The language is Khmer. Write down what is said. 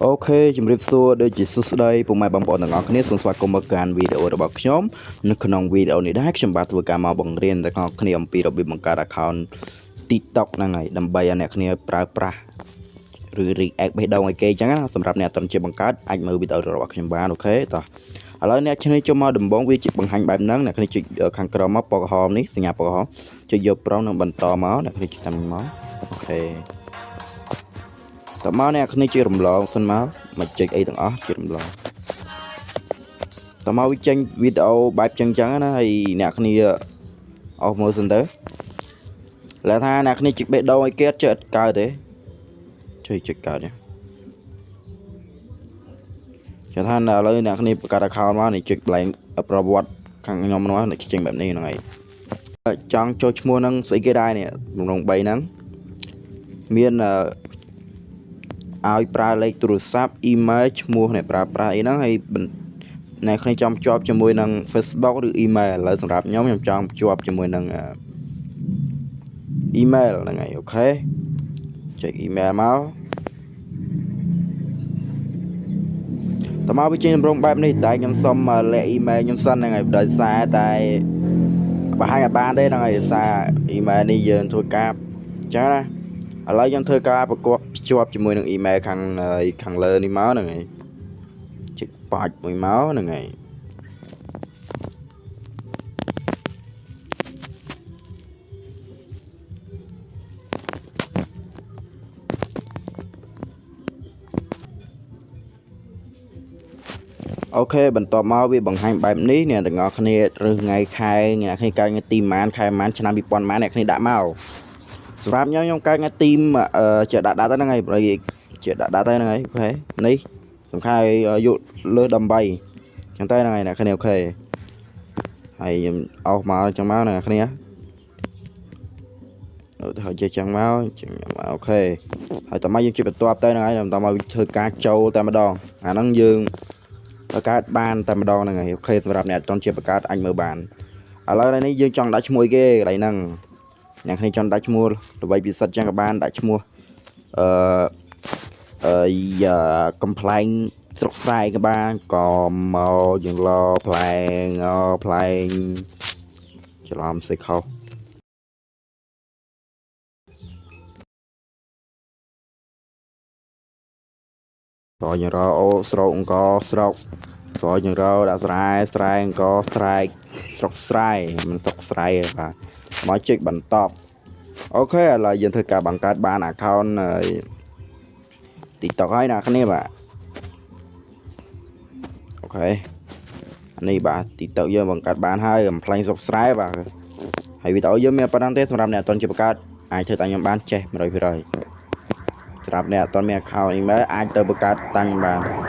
អូខេជំរាបសួរដូចជាសួស្តីពុកម៉ែបងប្អូនទាំងអស់គ្នាសូមស្វាគមន៍មកកាន់វីដេអូរបស់ខ្ញុំនៅក្នុងវីដេអូនេះដែរខ្ញុំបាទធ្វើការមកបង្រៀនទាំងអស់គ្នាអំពីរបៀបបង្កើត account TikTok ហ្នឹងហើយដើម្បីឲ្យអ្នកគ្នាប្រើប្រាស់ឬ react បេះដូងឲ្យគេអញ្ចឹងណាសម្រាប់អ្នកអត់ជាបង្កើតអាចមើលវីដេអូរបស់ខ្ញុំបានអូខេតោះឥឡូវអ្នកគ្នាចូលមកដំបងវាជាបង្ហាញបែបហ្នឹងអ្នកគ្នាចុចខាងក្រោមមកពណ៌ក្រហមនេះសញ្ញាពណ៌ក្រហមចុចយកប្រុងនិងបន្តមកអ្នកគ្នាចុចតាមមកអូខេតើមកអ្នកគ្នាជារំលងសិនមកមកចុចអីទាំងអស់ជារំលងតើមកវាចេញវីដេអូបែបចឹងណាហើយអ្នកគ្នាអស់មើលសិនទៅឡើយថាអ្នកគ្នាចុចបេះដូងឲ្យគេចុចកើតទេចុចកើតទេចង់ថាឥឡូវអ្នកគ្នាបង្កើត account មកនេះចុច blank ប្រវត្តិខាងខ្ញុំនោះនេះចេញបែបនេះហ្នឹងហើយចង់ចូលឈ្មោះហ្នឹងស្អីគេដែរនេះក្នុង3ហ្នឹងមានឲ្យប្រើលេខទូរស័ព្ទ email ឈ្មោះអ្នកប្រើប្រាស់អីហ្នឹងហើយអ្នកគ្នាចង់ភ្ជាប់ជាមួយនឹង Facebook ឬ email ឥឡូវសម្រាប់ខ្ញុំចង់ភ្ជាប់ជាមួយនឹង email ហ្នឹងហើយអូខេចុច email មកតើមកវាចេញតម្រងបែបនេះតែខ្ញុំសុំលេខ email ខ្ញុំសិនហ្នឹងហើយដោយសារតែបង្ហាញអត់បានទេហ្នឹងហើយដោយសារ email នេះយើងធ្វើការចឹងណាឥឡូវខ្ញុំធ្វើការប្រកបភ្ជាប់ជាមួយនឹង email ខាងលើនេះមកហ្នឹងហើយចុចបាច់មួយមកហ្នឹងហើយអូខេបន្ទាប់មកវាបង្ហាញបែបនេះអ្នកទាំងអស់គ្នារើសថ្ងៃខែអ្នកគ្នាកើតថ្ងៃទីម៉ានខែម៉ានឆ្នាំ2000ម៉ានអ្នកគ្នាដាក់មកសម្រាប់ខ្ញុំកើតថ្ងៃទីជាដាក់ទៅហ្នឹងហើយប្រហែលជាដាក់ទៅហ្នឹងហើយអូខេនេះសំខាន់ឲ្យយកលើស18ចឹងទៅហ្នឹងហើយអ្នកគ្នាអូខេហើយខ្ញុំអស់មកចឹងមកអ្នកគ្នាហើយចេះចឹងមកអូខេហើយតើមកយើងជិះបន្ទាប់ទៅហ្នឹងហើយតើមកធ្វើការចូលតែម្ដងអាហ្នឹងយើងបង្កើតបានតែម្ដងហ្នឹងហើយអូខេសម្រាប់អ្នកអត់ជាបង្កើតអាចមើលបានឥឡូវនេះយើងចង់ដាក់ឈ្មោះគេកន្លែងហ្នឹងអ្នកគ្នាចង់ដាក់ឈ្មោះល្បីពិសិដ្ឋចឹងក៏បានដាក់ឈ្មោះកំ pl ែងស្រុកស្រែក៏បានក៏មកយើងឡផ្លែងច្រឡំសេខុសក៏យើងរអូស្រោកអង្គស្រោកក៏យើងរដាក់ស្រែអង្គស្រែកស្រុកស្រែមិនស្រុកស្រែបាទមកចុចបន្តអូខេឥឡូវយើងធ្វើការបង្កើតបាន account TikTok ហើយអ្នកគ្នាបាទអូខេនេះបាទ TikTok យើងបង្កើតបានហើយកំ pl ែងស្រុកស្រែបាទហើយវីដេអូយើងមានប៉ុណ្ណឹងទេសម្រាប់អ្នកអត់ជាបង្កើតអាចធ្វើតាមខ្ញុំបានចេះ 100% សម្រាប់អ្នកអត់មាន account email អាចទៅបង្កើតតាំងបាន